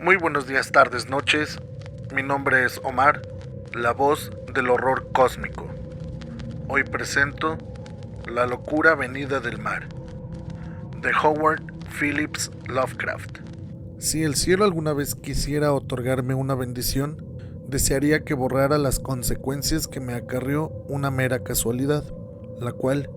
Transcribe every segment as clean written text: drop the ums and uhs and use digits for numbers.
Muy buenos días, tardes, noches. Mi nombre es Omar, la voz del horror cósmico. Hoy presento La locura venida del mar, de Howard Phillips Lovecraft. Si el cielo alguna vez quisiera otorgarme una bendición, desearía que borrara las consecuencias que me acarrió una mera casualidad, la cual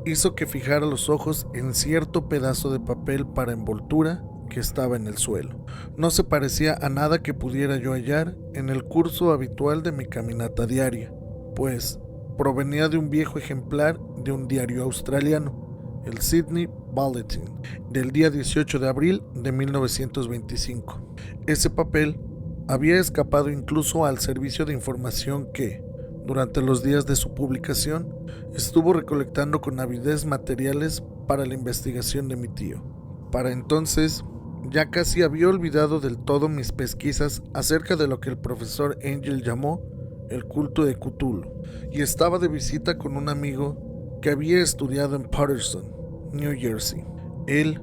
hizo que fijara los ojos en cierto pedazo de papel para envoltura que estaba en el suelo. No se parecía a nada que pudiera yo hallar en el curso habitual de mi caminata diaria, pues provenía de un viejo ejemplar de un diario australiano, el Sydney Bulletin, del día 18 de abril de 1925. Ese papel había escapado incluso al servicio de información que, durante los días de su publicación, estuvo recolectando con avidez materiales para la investigación de mi tío. Para entonces, ya casi había olvidado del todo mis pesquisas acerca de lo que el profesor Angel llamó el culto de Cthulhu, y estaba de visita con un amigo que había estudiado en Paterson, New Jersey. Él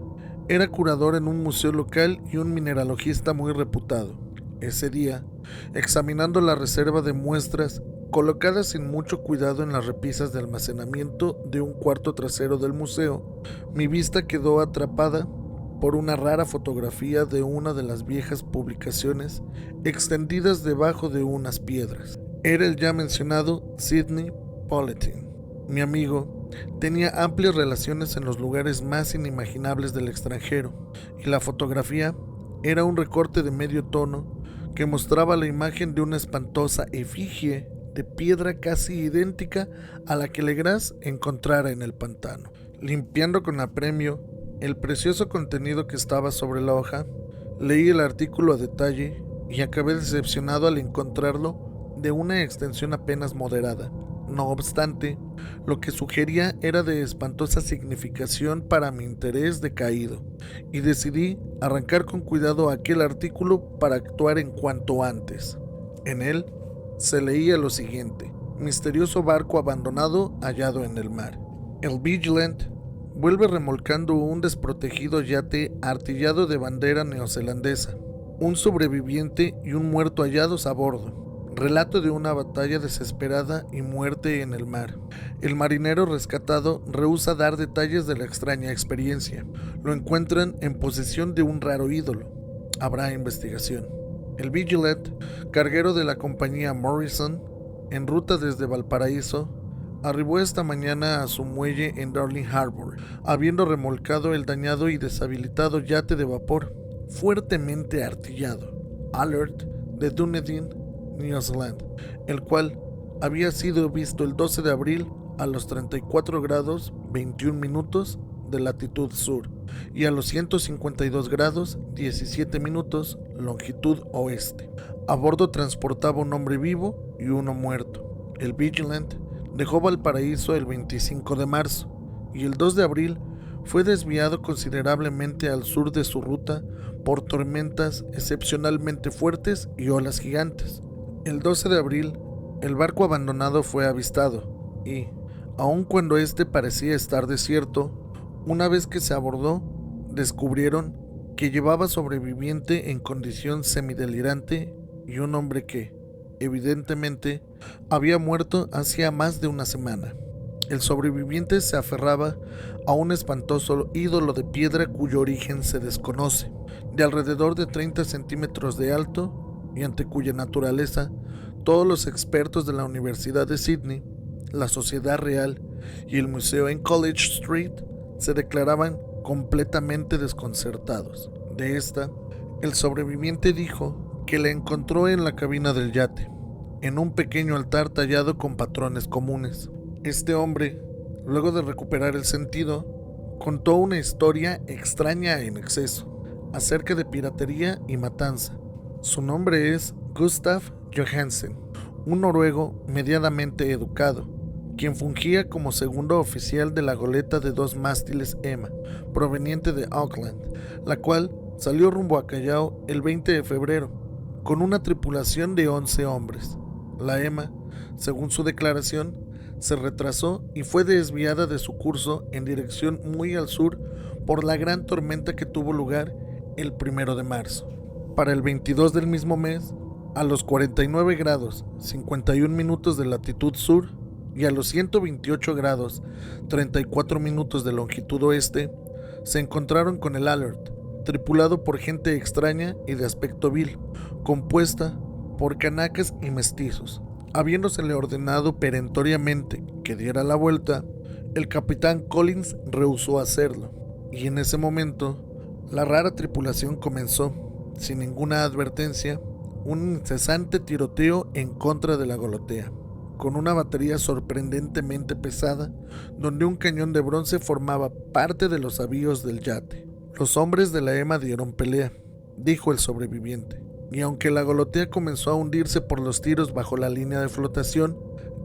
era curador en un museo local y un mineralogista muy reputado. Ese día, examinando la reserva de muestras colocadas sin mucho cuidado en las repisas de almacenamiento de un cuarto trasero del museo, mi vista quedó atrapada por una rara fotografía de una de las viejas publicaciones extendidas debajo de unas piedras. Era el ya mencionado Sydney Bulletin. Mi amigo tenía amplias relaciones en los lugares más inimaginables del extranjero, y la fotografía era un recorte de medio tono que mostraba la imagen de una espantosa efigie de piedra casi idéntica a la que Legras encontrara en el pantano. Limpiando con apremio el precioso contenido que estaba sobre la hoja, leí el artículo a detalle y acabé decepcionado al encontrarlo de una extensión apenas moderada. No obstante, lo que sugería era de espantosa significación para mi interés decaído, y decidí arrancar con cuidado aquel artículo para actuar en cuanto antes. En él se leía lo siguiente: misterioso barco abandonado hallado en el mar. El Vigilant vuelve remolcando un desprotegido yate artillado de bandera neozelandesa. Un sobreviviente y un muerto hallados a bordo. Relato de una batalla desesperada y muerte en el mar. El marinero rescatado rehúsa dar detalles de la extraña experiencia. Lo encuentran en posesión de un raro ídolo. Habrá investigación. El Vigilant, carguero de la compañía Morrison, en ruta desde Valparaíso, arribó esta mañana a su muelle en Darling Harbour, habiendo remolcado el dañado y deshabilitado yate de vapor, fuertemente artillado, Alert, de Dunedin, New Zealand, el cual había sido visto el 12 de abril a los 34 grados 21 minutos de latitud sur y a los 152 grados 17 minutos longitud oeste. A bordo transportaba un hombre vivo y uno muerto. El Vigilant dejó Valparaíso el 25 de marzo y el 2 de abril fue desviado considerablemente al sur de su ruta por tormentas excepcionalmente fuertes y olas gigantes. El 12 de abril, el barco abandonado fue avistado y, aun cuando este parecía estar desierto, una vez que se abordó, descubrieron que llevaba sobreviviente en condición semidelirante y un hombre que, evidentemente, había muerto hacía más de una semana. El sobreviviente se aferraba a un espantoso ídolo de piedra cuyo origen se desconoce, de alrededor de 30 centímetros de alto, y ante cuya naturaleza todos los expertos de la Universidad de Sydney, la Sociedad Real y el museo en College Street se declaraban completamente desconcertados. De esta, el sobreviviente dijo que la encontró en la cabina del yate, en un pequeño altar tallado con patrones comunes. Este hombre, luego de recuperar el sentido, contó una historia extraña en exceso, acerca de piratería y matanza. Su nombre es Gustav Johansen, un noruego medianamente educado, quien fungía como segundo oficial de la goleta de 2 mástiles Emma, proveniente de Auckland, la cual salió rumbo a Callao el 20 de febrero, con una tripulación de 11 hombres. La Emma, según su declaración, se retrasó y fue desviada de su curso en dirección muy al sur por la gran tormenta que tuvo lugar el 1 de marzo. Para el 22 del mismo mes, a los 49 grados 51 minutos de latitud sur y a los 128 grados 34 minutos de longitud oeste, se encontraron con el Alert, tripulado por gente extraña y de aspecto vil, compuesta por canacas y mestizos. Habiéndosele ordenado perentoriamente que diera la vuelta, el capitán Collins rehusó hacerlo, y en ese momento la rara tripulación comenzó, sin ninguna advertencia, un incesante tiroteo en contra de la Golotea, con una batería sorprendentemente pesada, donde un cañón de bronce formaba parte de los avíos del yate. Los hombres de la EMA dieron pelea, dijo el sobreviviente, y aunque la Golotea comenzó a hundirse por los tiros bajo la línea de flotación,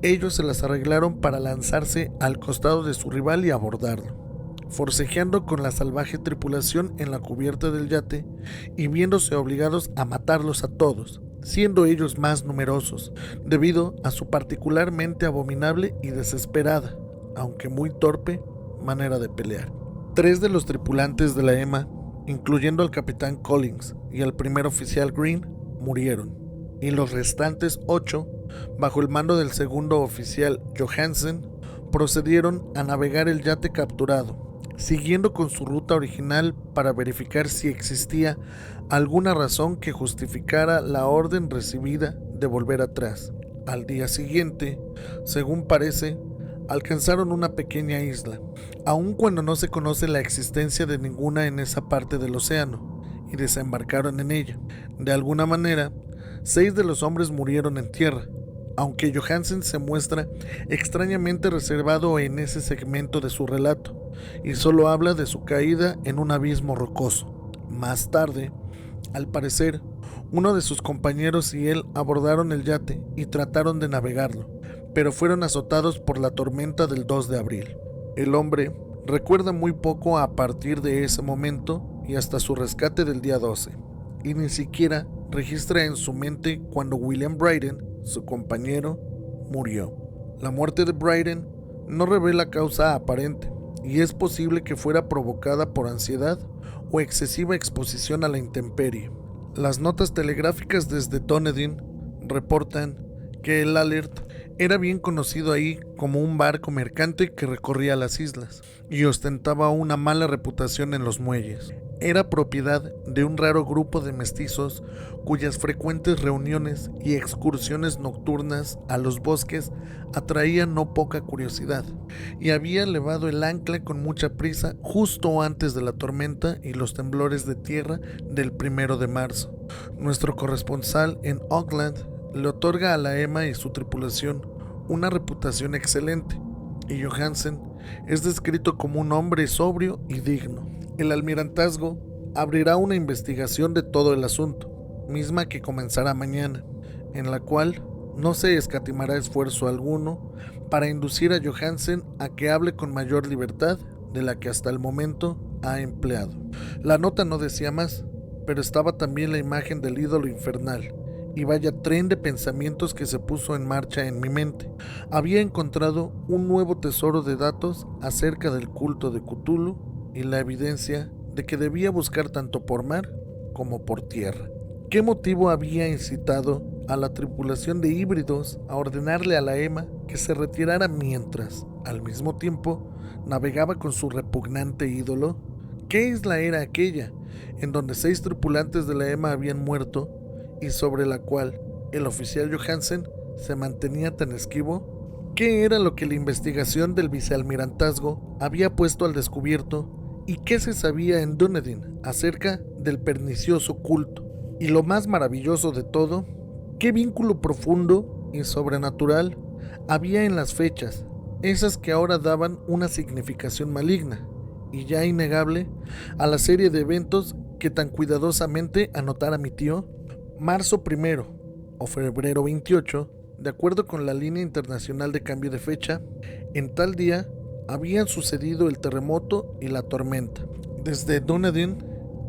ellos se las arreglaron para lanzarse al costado de su rival y abordarlo, forcejeando con la salvaje tripulación en la cubierta del yate y viéndose obligados a matarlos a todos, siendo ellos más numerosos, debido a su particularmente abominable y desesperada, aunque muy torpe, manera de pelear. 3 de los tripulantes de la EMA, incluyendo al capitán Collins y al primer oficial Green, murieron, y los restantes 8, bajo el mando del segundo oficial Johansen, procedieron a navegar el yate capturado, siguiendo con su ruta original para verificar si existía alguna razón que justificara la orden recibida de volver atrás. Al día siguiente, según parece, alcanzaron una pequeña isla, aun cuando no se conoce la existencia de ninguna en esa parte del océano, y desembarcaron en ella. De alguna manera, 6 de los hombres murieron en tierra, aunque Johansen se muestra extrañamente reservado en ese segmento de su relato, y solo habla de su caída en un abismo rocoso. Más tarde, al parecer, uno de sus compañeros y él abordaron el yate y trataron de navegarlo, pero fueron azotados por la tormenta del 2 de abril. El hombre recuerda muy poco a partir de ese momento y hasta su rescate del día 12, y ni siquiera registra en su mente cuando William Brayden, su compañero, murió. La muerte de Brayden no revela causa aparente, y es posible que fuera provocada por ansiedad o excesiva exposición a la intemperie. Las notas telegráficas desde Dunedin reportan que el Alert era bien conocido ahí como un barco mercante que recorría las islas y ostentaba una mala reputación en los muelles. Era propiedad de un raro grupo de mestizos cuyas frecuentes reuniones y excursiones nocturnas a los bosques atraían no poca curiosidad, y había levado el ancla con mucha prisa justo antes de la tormenta y los temblores de tierra del 1 de marzo. Nuestro corresponsal en Auckland le otorga a la EMA y su tripulación una reputación excelente, y Johansen es descrito como un hombre sobrio y digno. El almirantazgo abrirá una investigación de todo el asunto, misma que comenzará mañana, en la cual no se escatimará esfuerzo alguno para inducir a Johansen a que hable con mayor libertad de la que hasta el momento ha empleado. La nota no decía más, pero estaba también la imagen del ídolo infernal, y vaya tren de pensamientos que se puso en marcha en mi mente. Había encontrado un nuevo tesoro de datos acerca del culto de Cthulhu y la evidencia de que debía buscar tanto por mar como por tierra. ¿Qué motivo había incitado a la tripulación de híbridos a ordenarle a la EMA que se retirara mientras, al mismo tiempo, navegaba con su repugnante ídolo? ¿Qué isla era aquella en donde 6 tripulantes de la EMA habían muerto y sobre la cual el oficial Johansen se mantenía tan esquivo? ¿Qué era lo que la investigación del vicealmirantazgo había puesto al descubierto? ¿Y qué se sabía en Dunedin acerca del pernicioso culto? Y lo más maravilloso de todo, ¿qué vínculo profundo y sobrenatural había en las fechas, esas que ahora daban una significación maligna y ya innegable a la serie de eventos que tan cuidadosamente anotara mi tío? Marzo 1 o febrero 28, de acuerdo con la línea internacional de cambio de fecha, en tal día habían sucedido el terremoto y la tormenta. Desde Dunedin,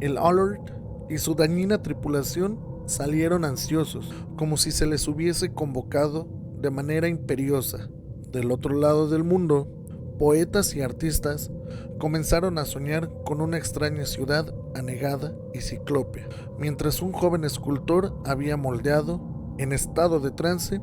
el Alert y su dañina tripulación salieron ansiosos, como si se les hubiese convocado de manera imperiosa. Del otro lado del mundo, poetas y artistas comenzaron a soñar con una extraña ciudad anegada y ciclópea, mientras un joven escultor había moldeado, en estado de trance,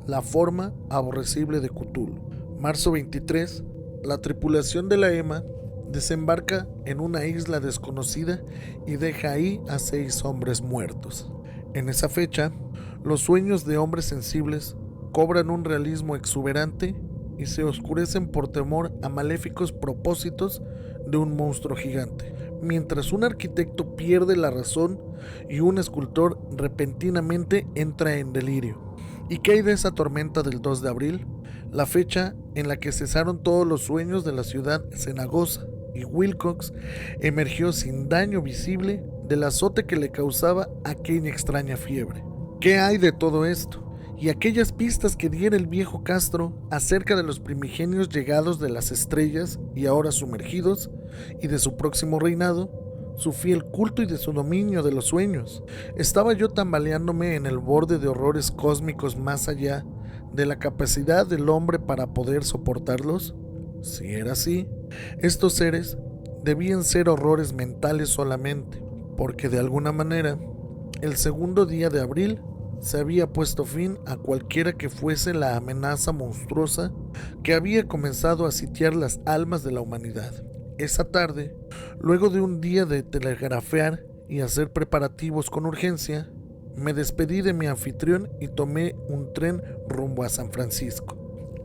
la forma aborrecible de Cthulhu. Marzo 23, la tripulación de la Emma desembarca en una isla desconocida y deja ahí a 6 hombres muertos. En esa fecha, los sueños de hombres sensibles cobran un realismo exuberante y se oscurecen por temor a maléficos propósitos de un monstruo gigante, mientras un arquitecto pierde la razón y un escultor repentinamente entra en delirio. ¿Y qué hay de esa tormenta del 2 de abril? La fecha en la que cesaron todos los sueños de la ciudad cenagosa y Wilcox emergió sin daño visible del azote que le causaba aquella extraña fiebre. ¿Qué hay de todo esto? Y aquellas pistas que diera el viejo Castro acerca de los primigenios llegados de las estrellas y ahora sumergidos, y de su próximo reinado, su fiel culto y de su dominio de los sueños. ¿Estaba yo tambaleándome en el borde de horrores cósmicos más allá de la capacidad del hombre para poder soportarlos? Si era así, estos seres debían ser horrores mentales solamente, porque de alguna manera, el segundo día de abril se había puesto fin a cualquiera que fuese la amenaza monstruosa que había comenzado a sitiar las almas de la humanidad. Esa tarde, luego de un día de telegrafear y hacer preparativos con urgencia, me despedí de mi anfitrión y tomé un tren rumbo a San Francisco.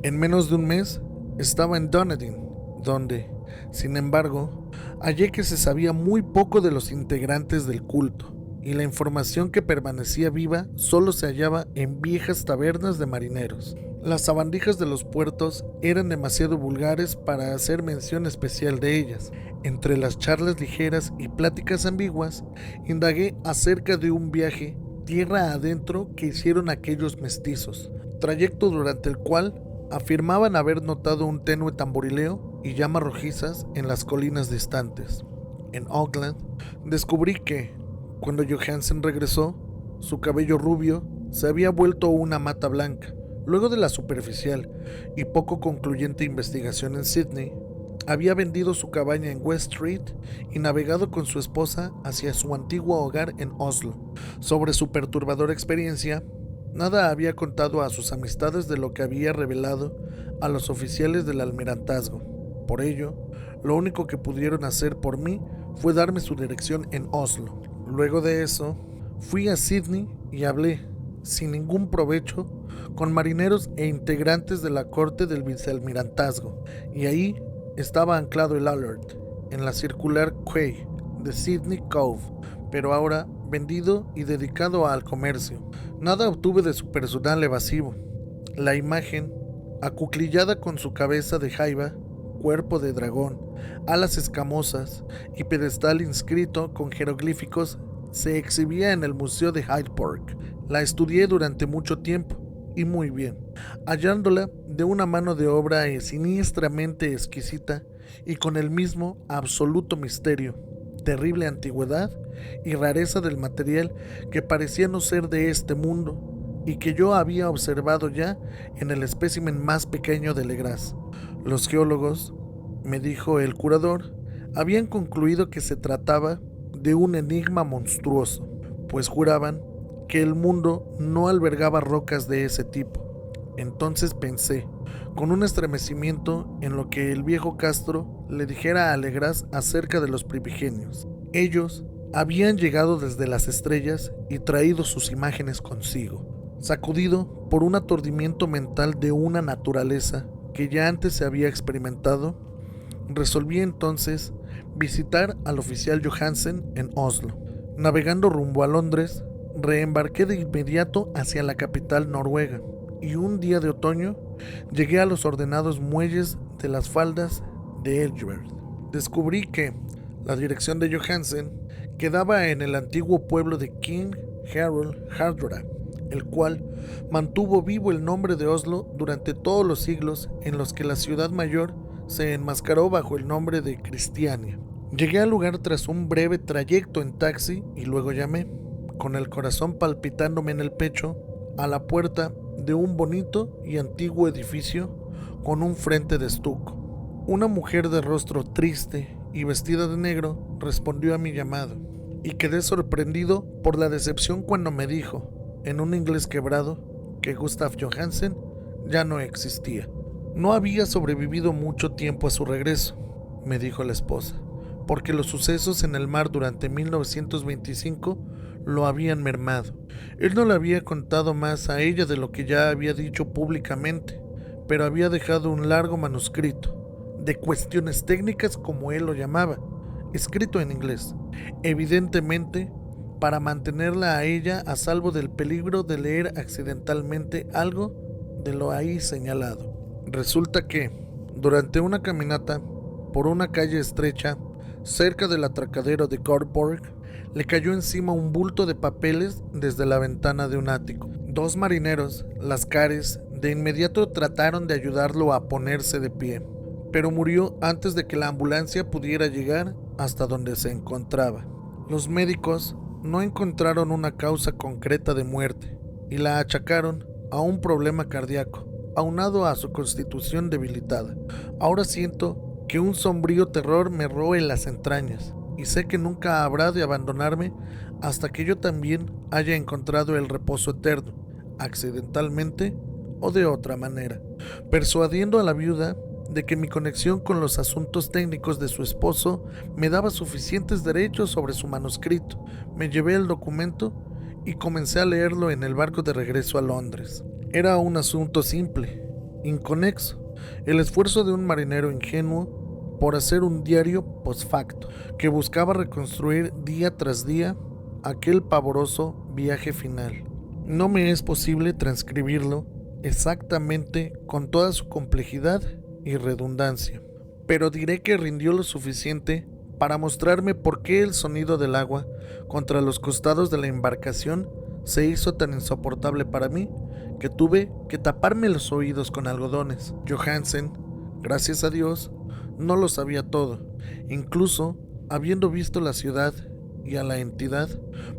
En menos de un mes estaba en Dunedin, donde, sin embargo, hallé que se sabía muy poco de los integrantes del culto, y la información que permanecía viva solo se hallaba en viejas tabernas de marineros. Las sabandijas de los puertos eran demasiado vulgares para hacer mención especial de ellas. Entre las charlas ligeras y pláticas ambiguas, indagué acerca de un viaje tierra adentro que hicieron aquellos mestizos, trayecto durante el cual afirmaban haber notado un tenue tamborileo y llamas rojizas en las colinas distantes. En Auckland descubrí que, cuando Johansen regresó, su cabello rubio se había vuelto una mata blanca. Luego de la superficial y poco concluyente investigación en Sydney, había vendido su cabaña en West Street y navegado con su esposa hacia su antiguo hogar en Oslo. Sobre su perturbadora experiencia, nada había contado a sus amistades de lo que había revelado a los oficiales del almirantazgo. Por ello, lo único que pudieron hacer por mí fue darme su dirección en Oslo. Luego de eso, fui a Sydney y hablé, sin ningún provecho, con marineros e integrantes de la corte del vicealmirantazgo, y ahí estaba anclado el Alert, en la circular Quay de Sydney Cove, pero ahora vendido y dedicado al comercio. Nada obtuve de su personal evasivo. La imagen, acuclillada con su cabeza de jaiba, cuerpo de dragón, alas escamosas y pedestal inscrito con jeroglíficos, se exhibía en el Museo de Hyde Park. La estudié durante mucho tiempo, y muy bien, hallándola de una mano de obra siniestramente exquisita y con el mismo absoluto misterio, terrible antigüedad y rareza del material que parecía no ser de este mundo y que yo había observado ya en el espécimen más pequeño de Legras. Los geólogos, me dijo el curador, habían concluido que se trataba de un enigma monstruoso, pues juraban que el mundo no albergaba rocas de ese tipo. Entonces pensé, con un estremecimiento, en lo que el viejo Castro le dijera a Legras acerca de los primigenios. Ellos habían llegado desde las estrellas y traído sus imágenes consigo. Sacudido por un aturdimiento mental de una naturaleza que ya antes se había experimentado, resolví entonces visitar al oficial Johansen en Oslo. Navegando rumbo a Londres, reembarqué de inmediato hacia la capital noruega, y un día de otoño llegué a los ordenados muelles de las faldas de Edgeworth. Descubrí que la dirección de Johansen quedaba en el antiguo pueblo de King Harold Hardra, el cual mantuvo vivo el nombre de Oslo durante todos los siglos en los que la ciudad mayor se enmascaró bajo el nombre de Cristiania. Llegué al lugar tras un breve trayecto en taxi y luego llamé, con el corazón palpitándome en el pecho, a la puerta de un bonito y antiguo edificio con un frente de estuco. Una mujer de rostro triste y vestida de negro respondió a mi llamado, y quedé sorprendido por la decepción cuando me dijo, en un inglés quebrado, que Gustav Johansen ya no existía. No había sobrevivido mucho tiempo a su regreso, me dijo la esposa, porque los sucesos en el mar durante 1925 lo habían mermado. Él no le había contado más a ella de lo que ya había dicho públicamente, pero había dejado un largo manuscrito, de cuestiones técnicas como él lo llamaba, escrito en inglés, evidentemente para mantenerla a ella a salvo del peligro de leer accidentalmente algo de lo ahí señalado. Resulta que, durante una caminata por una calle estrecha, cerca del atracadero de Göteborg, le cayó encima un bulto de papeles desde la ventana de un ático. Dos marineros, lascares, de inmediato trataron de ayudarlo a ponerse de pie, pero murió antes de que la ambulancia pudiera llegar hasta donde se encontraba. Los médicos no encontraron una causa concreta de muerte y la achacaron a un problema cardíaco, aunado a su constitución debilitada. Ahora siento que un sombrío terror me roe las entrañas y sé que nunca habrá de abandonarme hasta que yo también haya encontrado el reposo eterno, accidentalmente o de otra manera. Persuadiendo a la viuda de que mi conexión con los asuntos técnicos de su esposo me daba suficientes derechos sobre su manuscrito, me llevé el documento y comencé a leerlo en el barco de regreso a Londres. Era un asunto simple, inconexo, el esfuerzo de un marinero ingenuo por hacer un diario post facto, que buscaba reconstruir día tras día aquel pavoroso viaje final. No me es posible transcribirlo exactamente con toda su complejidad y redundancia, pero diré que rindió lo suficiente para mostrarme por qué el sonido del agua contra los costados de la embarcación se hizo tan insoportable para mí que tuve que taparme los oídos con algodones. Johansen, gracias a Dios, no lo sabía todo, incluso habiendo visto la ciudad y a la entidad,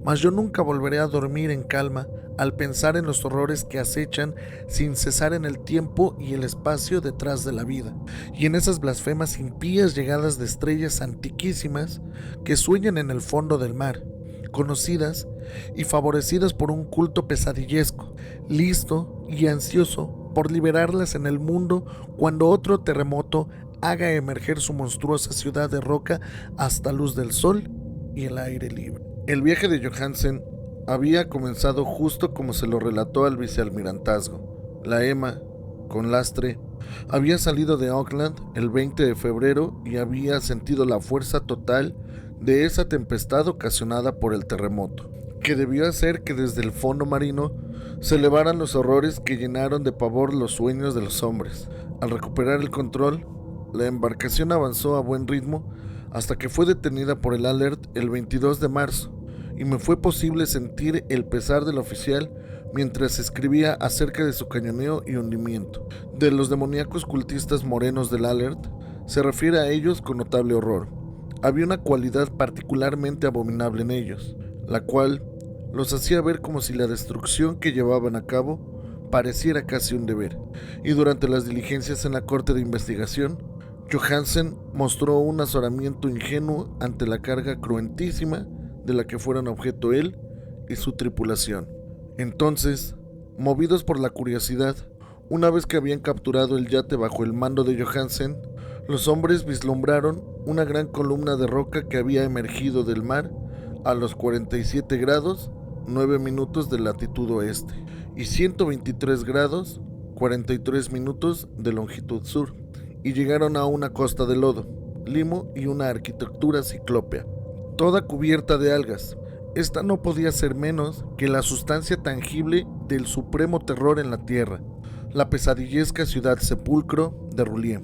mas yo nunca volveré a dormir en calma al pensar en los horrores que acechan sin cesar en el tiempo y el espacio detrás de la vida, y en esas blasfemas impías llegadas de estrellas antiquísimas que sueñan en el fondo del mar, conocidas y favorecidas por un culto pesadillesco, listo y ansioso por liberarlas en el mundo cuando otro terremoto haga emerger su monstruosa ciudad de roca hasta luz del sol y el aire libre. El viaje de Johansen había comenzado justo como se lo relató al vicealmirantazgo. La Emma, con lastre, había salido de Auckland el 20 de febrero y había sentido la fuerza total de esa tempestad ocasionada por el terremoto, que debió hacer que desde el fondo marino se elevaran los horrores que llenaron de pavor los sueños de los hombres. Al recuperar el control, la embarcación avanzó a buen ritmo hasta que fue detenida por el Alert el 22 de marzo, y me fue posible sentir el pesar del oficial mientras escribía acerca de su cañoneo y hundimiento. De los demoníacos cultistas morenos del Alert, se refiere a ellos con notable horror. Había una cualidad particularmente abominable en ellos, la cual los hacía ver como si la destrucción que llevaban a cabo pareciera casi un deber, y durante las diligencias en la corte de investigación, Johansen mostró un azoramiento ingenuo ante la carga cruentísima de la que fueron objeto él y su tripulación. Entonces, movidos por la curiosidad, una vez que habían capturado el yate bajo el mando de Johansen, los hombres vislumbraron una gran columna de roca que había emergido del mar a los 47 grados 9 minutos de latitud oeste y 123 grados 43 minutos de longitud sur, y llegaron a una costa de lodo, limo y una arquitectura ciclópea, toda cubierta de algas. Esta no podía ser menos que la sustancia tangible del supremo terror en la tierra, la pesadillesca ciudad sepulcro de Roulier,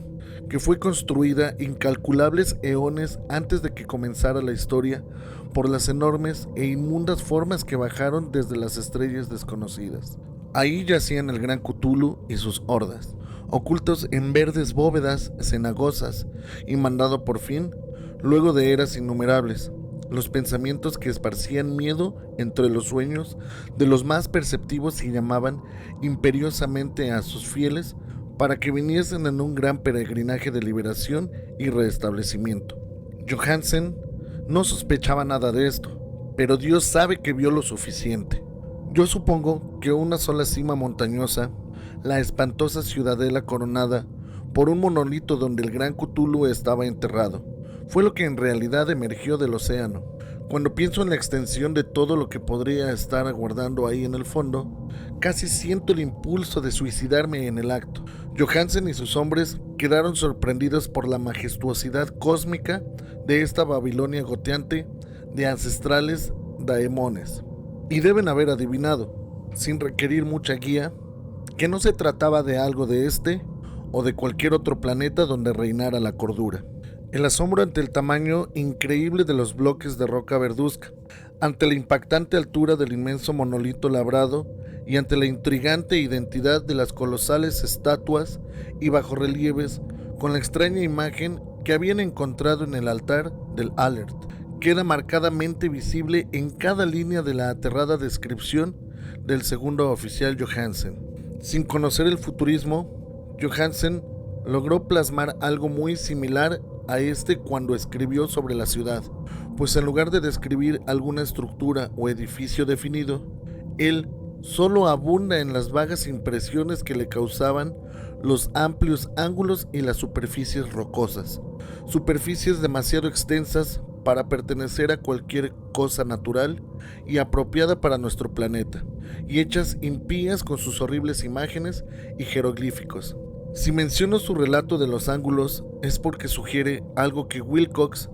que fue construida incalculables eones antes de que comenzara la historia por las enormes e inmundas formas que bajaron desde las estrellas desconocidas. Ahí yacían el gran Cthulhu y sus hordas, ocultos en verdes bóvedas cenagosas, y mandado por fin, luego de eras innumerables, los pensamientos que esparcían miedo entre los sueños de los más perceptivos y llamaban imperiosamente a sus fieles para que viniesen en un gran peregrinaje de liberación y restablecimiento. Johansen no sospechaba nada de esto, pero Dios sabe que vio lo suficiente. Yo supongo que una sola cima montañosa, la espantosa ciudadela coronada por un monolito donde el gran Cthulhu estaba enterrado, fue lo que en realidad emergió del océano. Cuando pienso en la extensión de todo lo que podría estar aguardando ahí en el fondo, casi siento el impulso de suicidarme en el acto. Johansen y sus hombres quedaron sorprendidos por la majestuosidad cósmica de esta Babilonia goteante de ancestrales daemones. Y deben haber adivinado, sin requerir mucha guía, que no se trataba de algo de este o de cualquier otro planeta donde reinara la cordura. El asombro ante el tamaño increíble de los bloques de roca verduzca, ante la impactante altura del inmenso monolito labrado y ante la intrigante identidad de las colosales estatuas y bajorrelieves con la extraña imagen que habían encontrado en el altar del Alert, queda marcadamente visible en cada línea de la aterrada descripción del segundo oficial Johansen. Sin conocer el futurismo, Johansen logró plasmar algo muy similar a este cuando escribió sobre la ciudad, pues en lugar de describir alguna estructura o edificio definido, él solo abunda en las vagas impresiones que le causaban los amplios ángulos y las superficies rocosas, superficies demasiado extensas para pertenecer a cualquier cosa natural y apropiada para nuestro planeta, y hechas impías con sus horribles imágenes y jeroglíficos. Si menciono su relato de los ángulos es porque sugiere algo que Wilcox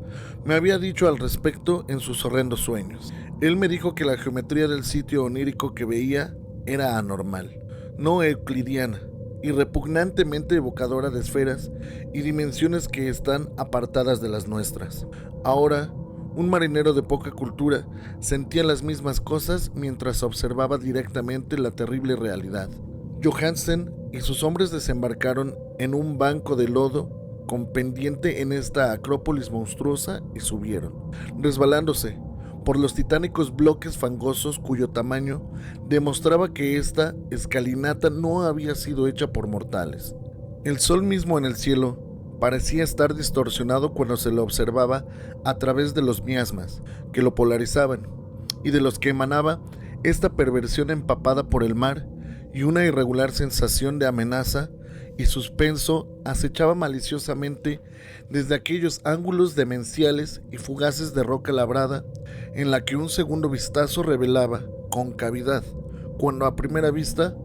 me había dicho al respecto en sus horrendos sueños. Él me dijo que la geometría del sitio onírico que veía era anormal, no euclidiana, y repugnantemente evocadora de esferas y dimensiones que están apartadas de las nuestras. Ahora, un marinero de poca cultura sentía las mismas cosas mientras observaba directamente la terrible realidad. Johansen y sus hombres desembarcaron en un banco de lodo con pendiente en esta acrópolis monstruosa y subieron, resbalándose por los titánicos bloques fangosos cuyo tamaño demostraba que esta escalinata no había sido hecha por mortales. El sol mismo en el cielo parecía estar distorsionado cuando se lo observaba a través de los miasmas que lo polarizaban y de los que emanaba esta perversión empapada por el mar, y una irregular sensación de amenaza y suspenso acechaba maliciosamente desde aquellos ángulos demenciales y fugaces de roca labrada en la que un segundo vistazo revelaba concavidad, cuando a primera vista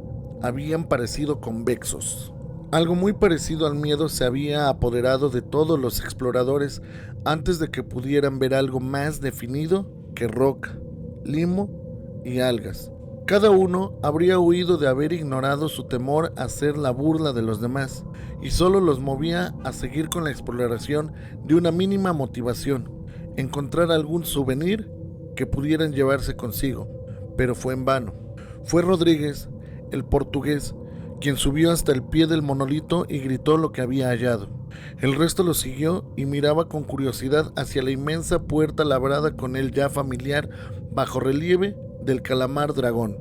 habían parecido convexos. Algo muy parecido al miedo se había apoderado de todos los exploradores antes de que pudieran ver algo más definido que roca, limo y algas. Cada uno habría huido de haber ignorado su temor a ser la burla de los demás, y solo los movía a seguir con la exploración de una mínima motivación, encontrar algún souvenir que pudieran llevarse consigo, pero fue en vano. Fue Rodríguez, el portugués, quien subió hasta el pie del monolito y gritó lo que había hallado. El resto lo siguió y miraba con curiosidad hacia la inmensa puerta labrada con el ya familiar bajorrelieve del calamar dragón.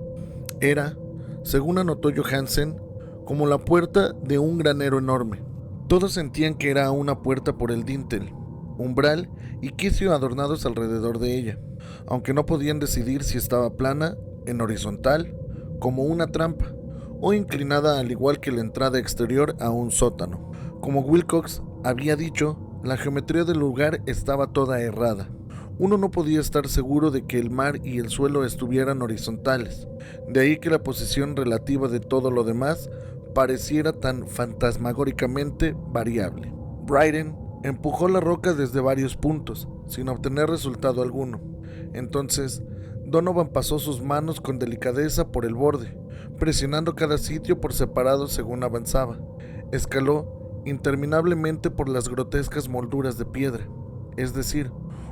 Era, según anotó Johansen, como la puerta de un granero enorme. Todos sentían que era una puerta por el dintel, umbral y quicio adornados alrededor de ella, aunque no podían decidir si estaba plana, en horizontal, como una trampa, o inclinada al igual que la entrada exterior a un sótano. Como Wilcox había dicho, la geometría del lugar estaba toda errada. Uno no podía estar seguro de que el mar y el suelo estuvieran horizontales, de ahí que la posición relativa de todo lo demás pareciera tan fantasmagóricamente variable. Bryden empujó la roca desde varios puntos, sin obtener resultado alguno. Entonces, Donovan pasó sus manos con delicadeza por el borde, presionando cada sitio por separado según avanzaba. Escaló interminablemente por las grotescas molduras de piedra, es decir,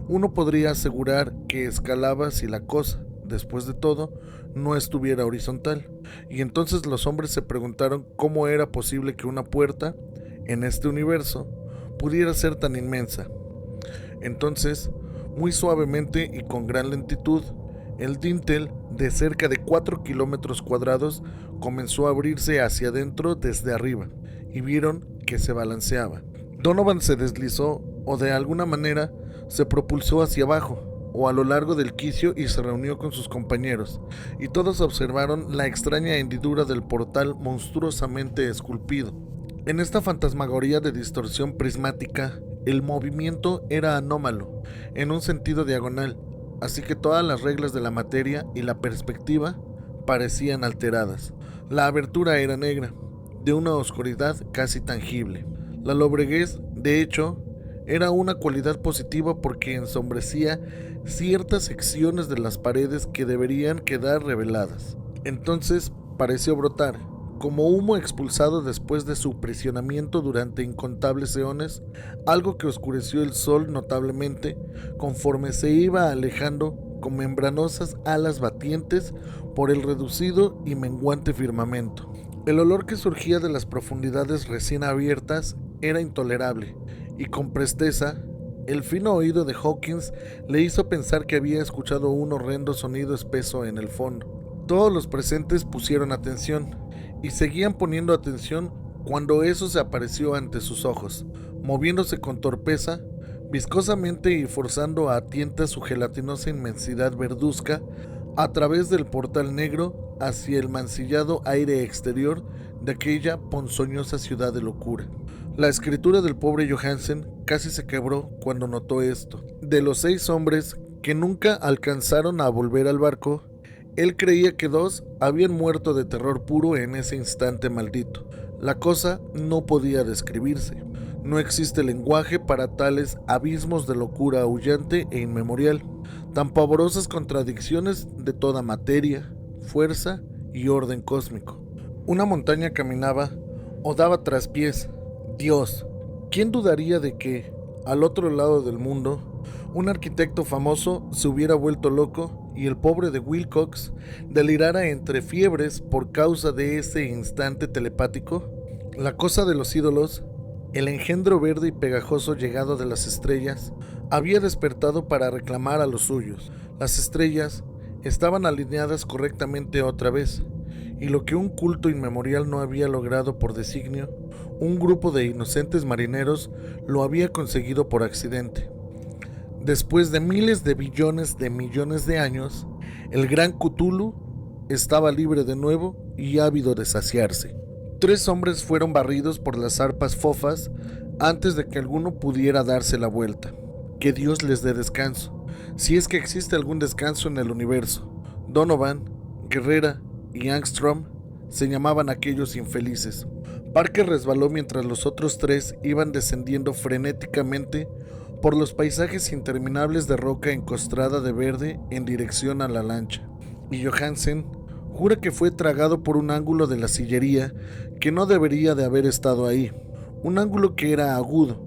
uno podría asegurar que escalaba si la cosa, después de todo, no estuviera horizontal, y entonces los hombres se preguntaron cómo era posible que una puerta, en este universo, pudiera ser tan inmensa. Entonces, muy suavemente y con gran lentitud, el dintel, de cerca de 4 kilómetros cuadrados, comenzó a abrirse hacia adentro desde arriba, y vieron que se balanceaba. Donovan se deslizó o de alguna manera se propulsó hacia abajo o a lo largo del quicio y se reunió con sus compañeros, y todos observaron la extraña hendidura del portal monstruosamente esculpido. En esta fantasmagoría de distorsión prismática, el movimiento era anómalo, en un sentido diagonal, así que todas las reglas de la materia y la perspectiva parecían alteradas. La abertura era negra, de una oscuridad casi tangible. La lobreguez, de hecho, era una cualidad positiva porque ensombrecía ciertas secciones de las paredes que deberían quedar reveladas. Entonces pareció brotar, como humo expulsado después de su aprisionamiento durante incontables eones, algo que oscureció el sol notablemente conforme se iba alejando con membranosas alas batientes por el reducido y menguante firmamento. El olor que surgía de las profundidades recién abiertas era intolerable, y con presteza, el fino oído de Hawkins le hizo pensar que había escuchado un horrendo sonido espeso en el fondo. Todos los presentes pusieron atención, y seguían poniendo atención cuando eso se apareció ante sus ojos, moviéndose con torpeza, viscosamente y forzando a tientas su gelatinosa inmensidad verduzca a través del portal negro hacia el mancillado aire exterior de aquella ponzoñosa ciudad de locura. La escritura del pobre Johansen casi se quebró cuando notó esto. De los 6 hombres que nunca alcanzaron a volver al barco, él creía que 2 habían muerto de terror puro en ese instante maldito. La cosa no podía describirse. No existe lenguaje para tales abismos de locura aullante e inmemorial, tan pavorosas contradicciones de toda materia, fuerza y orden cósmico. Una montaña caminaba o daba traspiés. Dios, ¿quién dudaría de que, al otro lado del mundo, un arquitecto famoso se hubiera vuelto loco y el pobre de Wilcox delirara entre fiebres por causa de ese instante telepático? La cosa de los ídolos, el engendro verde y pegajoso llegado de las estrellas, había despertado para reclamar a los suyos. Las estrellas estaban alineadas correctamente otra vez, y lo que un culto inmemorial no había logrado por designio, un grupo de inocentes marineros lo había conseguido por accidente. Después de miles de billones de millones de años, el gran Cthulhu estaba libre de nuevo y ávido de saciarse. 3 hombres fueron barridos por las arpas fofas antes de que alguno pudiera darse la vuelta. Que Dios les dé descanso, si es que existe algún descanso en el universo. Donovan, Guerrera y Angstrom se llamaban aquellos infelices. Parker resbaló mientras los otros 3 iban descendiendo frenéticamente por los paisajes interminables de roca encostrada de verde en dirección a la lancha. Y Johansen jura que fue tragado por un ángulo de la sillería que no debería de haber estado ahí. Un ángulo que era agudo,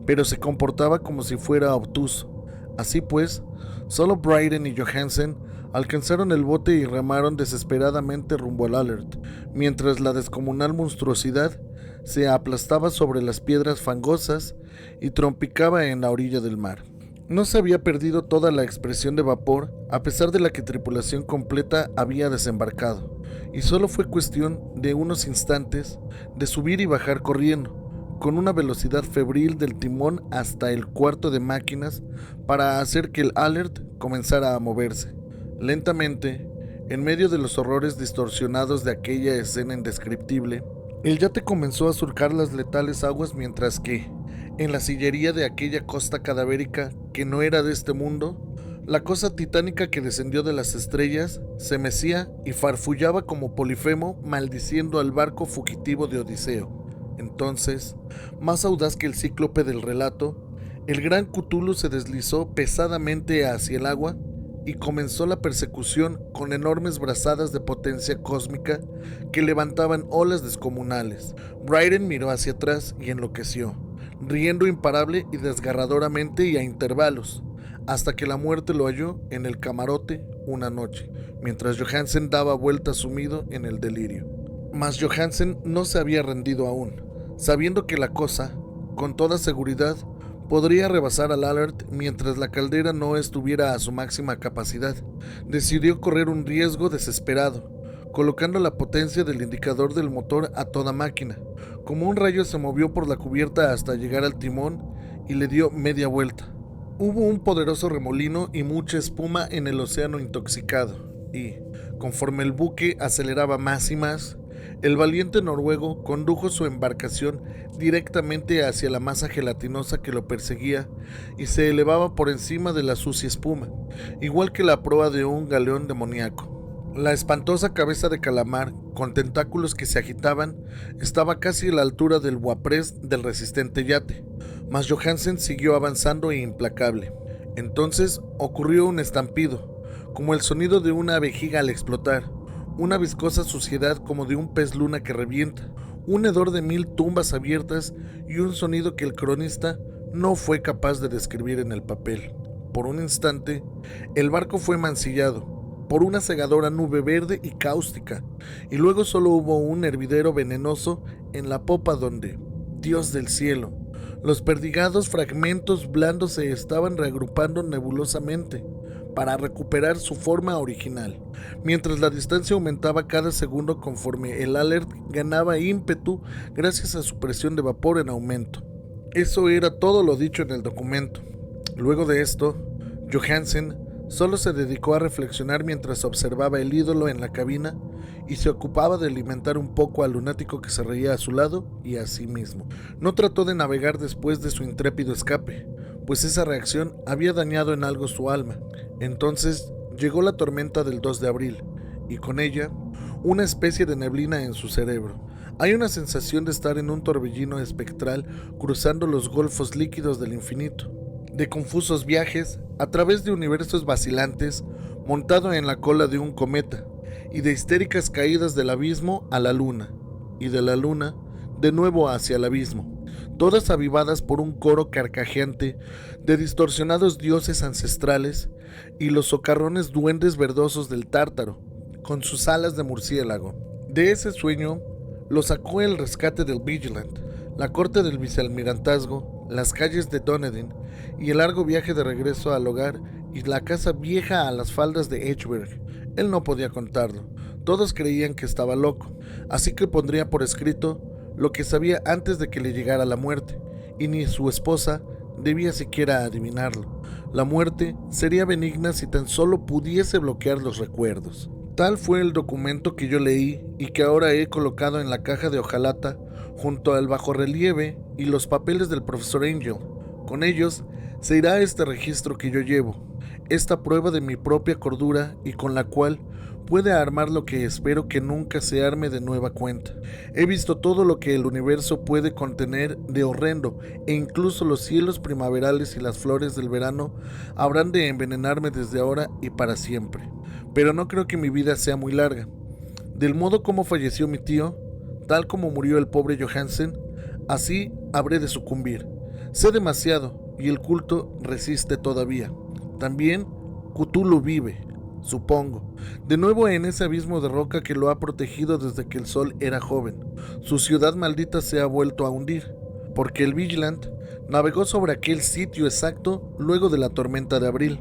pero se comportaba como si fuera obtuso. Así pues, solo Bryden y Johansen alcanzaron el bote y remaron desesperadamente rumbo al Alert, mientras la descomunal monstruosidad se aplastaba sobre las piedras fangosas y trompicaba en la orilla del mar. No se había perdido toda la expresión de vapor, a pesar de la que tripulación completa había desembarcado, y solo fue cuestión de unos instantes de subir y bajar corriendo, con una velocidad febril del timón hasta el cuarto de máquinas para hacer que el Alert comenzara a moverse. Lentamente, en medio de los horrores distorsionados de aquella escena indescriptible, el yate comenzó a surcar las letales aguas mientras que, en la sillería de aquella costa cadavérica que no era de este mundo, la cosa titánica que descendió de las estrellas se mecía y farfullaba como Polifemo maldiciendo al barco fugitivo de Odiseo. Entonces, más audaz que el cíclope del relato, el gran Cthulhu se deslizó pesadamente hacia el agua y comenzó la persecución con enormes brazadas de potencia cósmica que levantaban olas descomunales. Bryden miró hacia atrás y enloqueció, riendo imparable y desgarradoramente y a intervalos, hasta que la muerte lo halló en el camarote una noche, mientras Johansen daba vueltas sumido en el delirio. Mas Johansen no se había rendido aún, sabiendo que la cosa, con toda seguridad, podría rebasar al Alert mientras la caldera no estuviera a su máxima capacidad. Decidió correr un riesgo desesperado, colocando la potencia del indicador del motor a toda máquina. Como un rayo se movió por la cubierta hasta llegar al timón y le dio media vuelta. Hubo un poderoso remolino y mucha espuma en el océano intoxicado, y, conforme el buque aceleraba más y más, el valiente noruego condujo su embarcación directamente hacia la masa gelatinosa que lo perseguía y se elevaba por encima de la sucia espuma, igual que la proa de un galeón demoníaco. La espantosa cabeza de calamar, con tentáculos que se agitaban, estaba casi a la altura del guaprés del resistente yate, mas Johansen siguió avanzando e implacable. Entonces ocurrió un estampido, como el sonido de una vejiga al explotar, una viscosa suciedad como de un pez luna que revienta, un hedor de 1000 tumbas abiertas y un sonido que el cronista no fue capaz de describir en el papel. Por un instante, el barco fue mancillado por una cegadora nube verde y cáustica, y luego solo hubo un hervidero venenoso en la popa donde, Dios del cielo, los perdigados fragmentos blandos se estaban reagrupando nebulosamente para recuperar su forma original, mientras la distancia aumentaba cada segundo conforme el Alert ganaba ímpetu gracias a su presión de vapor en aumento. Eso era todo lo dicho en el documento. Luego de esto, Johansen solo se dedicó a reflexionar mientras observaba el ídolo en la cabina y se ocupaba de alimentar un poco al lunático que se reía a su lado y a sí mismo. No trató de navegar después de su intrépido escape, pues esa reacción había dañado en algo su alma. Entonces llegó la tormenta del 2 de abril, y con ella una especie de neblina en su cerebro. Hay una sensación de estar en un torbellino espectral cruzando los golfos líquidos del infinito, de confusos viajes a través de universos vacilantes montado en la cola de un cometa, y de histéricas caídas del abismo a la luna, y de la luna de nuevo hacia el abismo, todas avivadas por un coro carcajeante de distorsionados dioses ancestrales y los socarrones duendes verdosos del Tártaro, con sus alas de murciélago. De ese sueño lo sacó el rescate del Vigilant, la corte del vicealmirantazgo, las calles de Dunedin y el largo viaje de regreso al hogar y la casa vieja a las faldas de Edgeberg. Él no podía contarlo. Todos creían que estaba loco, así que pondría por escrito lo que sabía antes de que le llegara la muerte, y ni su esposa debía siquiera adivinarlo. La muerte sería benigna si tan solo pudiese bloquear los recuerdos. Tal fue el documento que yo leí y que ahora he colocado en la caja de hojalata junto al bajorrelieve y los papeles del profesor Angel. Con ellos se irá este registro que yo llevo, esta prueba de mi propia cordura y con la cual puede armar lo que espero que nunca se arme de nueva cuenta. He visto todo lo que el universo puede contener de horrendo, e incluso los cielos primaverales y las flores del verano habrán de envenenarme desde ahora y para siempre. Pero no creo que mi vida sea muy larga. Del modo como falleció mi tío, tal como murió el pobre Johansen, así habré de sucumbir. Sé demasiado y el culto resiste todavía. También Cthulhu vive, supongo, de nuevo en ese abismo de roca que lo ha protegido desde que el sol era joven. Su ciudad maldita se ha vuelto a hundir, porque el Vigilant navegó sobre aquel sitio exacto luego de la tormenta de abril,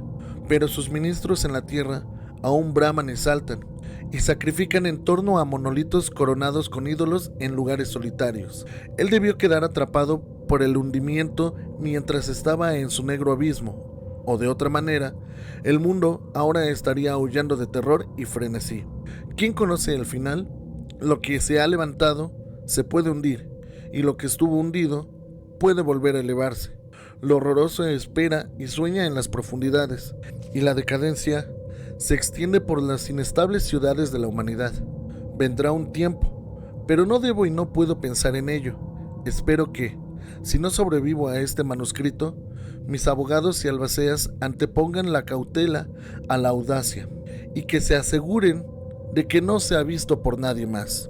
pero sus ministros en la tierra aún braman y saltan, y sacrifican en torno a monolitos coronados con ídolos en lugares solitarios. Él debió quedar atrapado por el hundimiento mientras estaba en su negro abismo, o de otra manera, el mundo ahora estaría aullando de terror y frenesí. ¿Quién conoce el final? Lo que se ha levantado se puede hundir, y lo que estuvo hundido puede volver a elevarse. Lo horroroso espera y sueña en las profundidades, y la decadencia se extiende por las inestables ciudades de la humanidad. Vendrá un tiempo, pero no debo y no puedo pensar en ello. Espero que, si no sobrevivo a este manuscrito, mis abogados y albaceas antepongan la cautela a la audacia y que se aseguren de que no se ha visto por nadie más.